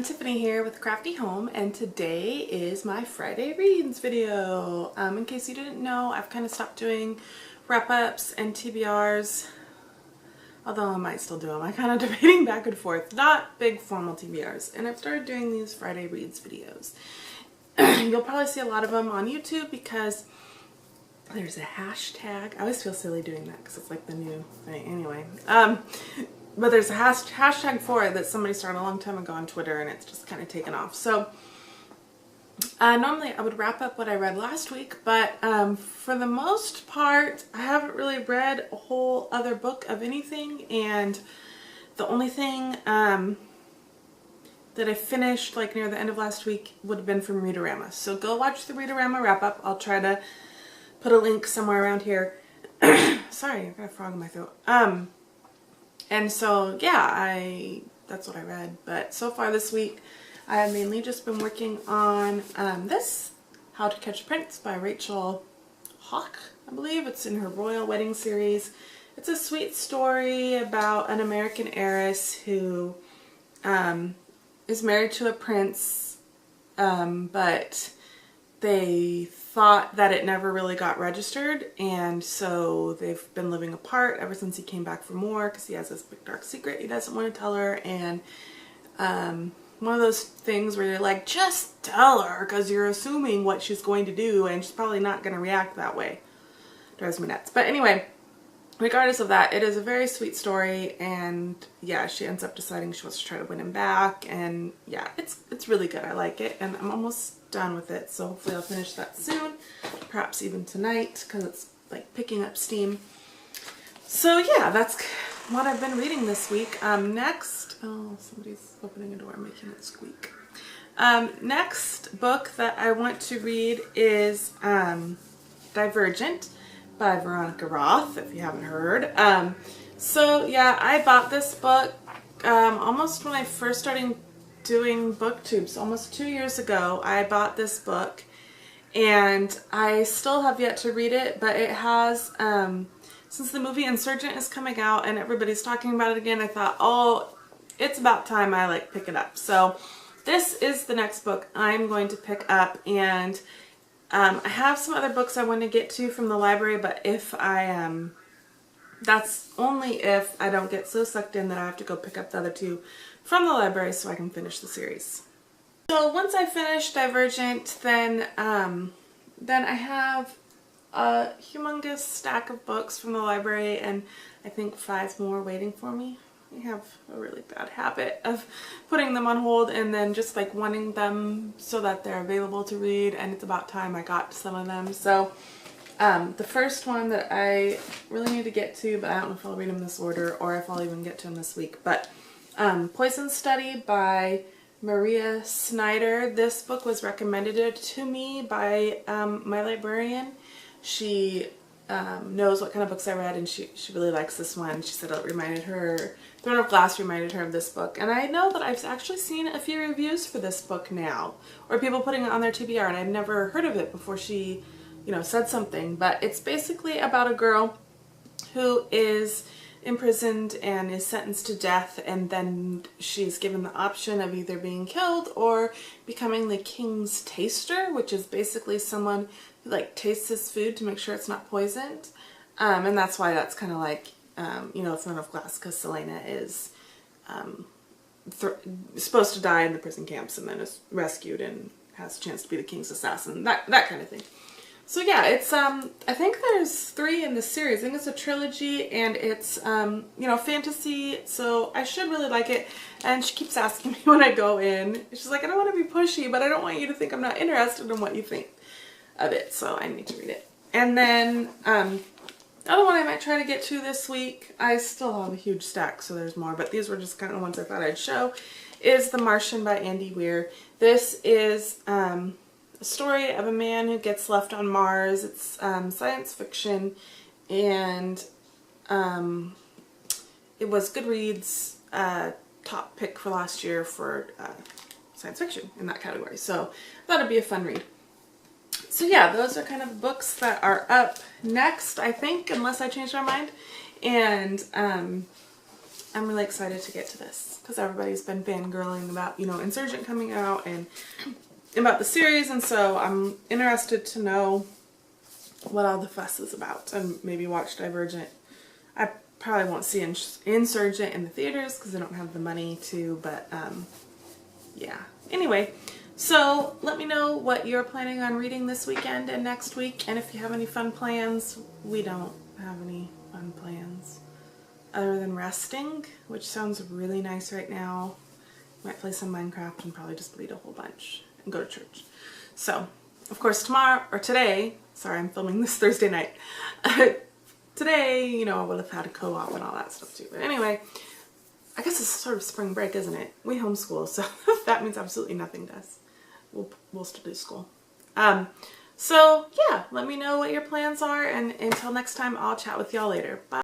Tiffany here with Crafty Home, and today is my Friday reads video. In case you didn't know, I've kind of stopped doing wrap-ups and TBRs, although I might still do them. I'm kind of debating back and forth. Not big formal TBRs, and I've started doing these Friday reads videos. You'll probably see a lot of them on YouTube because there's a hashtag. I always feel silly doing that because it's like the new thing. Anyway, but there's a hashtag for it that somebody started a long time ago on Twitter, and it's just kind of taken off. So normally I would wrap up what I read last week, but for the most part I haven't really read a whole other book of anything, and the only thing that I finished like near the end of last week would have been from Readerama. So go watch the Readerama wrap up. I'll try to put a link somewhere around here. Sorry, I got a frog in my throat. And so yeah, that's what I read. But so far this week I have mainly just been working on this, How to Catch a Prince by Rachel Hawk, I believe. It's in her Royal Wedding series. It's a sweet story about an American heiress who is married to a prince, but they thought that it never really got registered, and so they've been living apart ever since he came back for more, because he has this big dark secret he doesn't want to tell her. And one of those things where you're like, just tell her, because you're assuming what she's going to do and she's probably not going to react that way. Drives me nuts. But anyway, regardless of that, it is a very sweet story, and yeah, she ends up deciding she wants to try to win him back, and yeah, it's really good. I like it, and I'm almost done with it, so hopefully I'll finish that soon, perhaps even tonight, because it's like picking up steam. So yeah, that's what I've been reading this week. Next, oh, somebody's opening a door making it squeak. Next book that I want to read is Divergent by Veronica Roth, if you haven't heard. So yeah, I bought this book almost when I first started doing booktubes, almost 2 years ago. I bought this book, and I still have yet to read it, but it has, since the movie Insurgent is coming out and everybody's talking about it again, I thought, oh, it's about time I like pick it up. So this is the next book I'm going to pick up, and I have some other books I want to get to from the library, but if I, that's only if I don't get so sucked in that I have to go pick up the other two from the library so I can finish the series. So once I finish Divergent, then I have a humongous stack of books from the library, and I think 5 more waiting for me. I have a really bad habit of putting them on hold and then just like wanting them so that they're available to read, and it's about time I got some of them. So the first one that I really need to get to, but I don't know if I'll read them in this order or if I'll even get to them this week, but Poison Study by Maria Snyder. This book was recommended to me by my librarian. She knows what kind of books I read, and she really likes this one. She said it reminded her, Throne of Glass reminded her of this book. And I know that I've actually seen a few reviews for this book now, or people putting it on their TBR, and I've never heard of it before she, said something. But it's basically about a girl who is imprisoned and is sentenced to death, and then she's given the option of either being killed or becoming the king's taster, which is basically someone who like tastes his food to make sure it's not poisoned. And that's why that's kind of like Throne of Glass, because Selena is supposed to die in the prison camps and then is rescued and has a chance to be the king's assassin, that kind of thing. So yeah, it's I think there's 3 in this series. I think it's a trilogy, and it's fantasy, so I should really like it. And she keeps asking me when I go in, she's like, I don't want to be pushy, but I don't want you to think I'm not interested in what you think of it, so I need to read it. And then the other one I might try to get to this week, I still have a huge stack, so there's more, but these were just kind of ones I thought I'd show, is The Martian by Andy Weir. This is a story of a man who gets left on Mars. It's science fiction, and it was Goodreads' top pick for last year for science fiction in that category, so I thought it'd be a fun read. So yeah, those are kind of books that are up next, I think, unless I change my mind. And I'm really excited to get to this because everybody's been fangirling about, you know, Insurgent coming out and about the series, and so I'm interested to know what all the fuss is about and maybe watch Divergent. I probably won't see Insurgent in the theaters because I don't have the money to, but yeah. Anyway, so let me know what you're planning on reading this weekend and next week, and if you have any fun plans. We don't have any fun plans other than resting, which sounds really nice right now. Might play some Minecraft and probably just bleed a whole bunch and go to church. So, of course, today, sorry, I'm filming this Thursday night. Today, you know, I would have had a co-op and all that stuff too. But anyway, I guess it's sort of spring break, isn't it? We homeschool, so that means absolutely nothing to us. We'll still do school. So yeah, let me know what your plans are, and until next time, I'll chat with y'all later. Bye.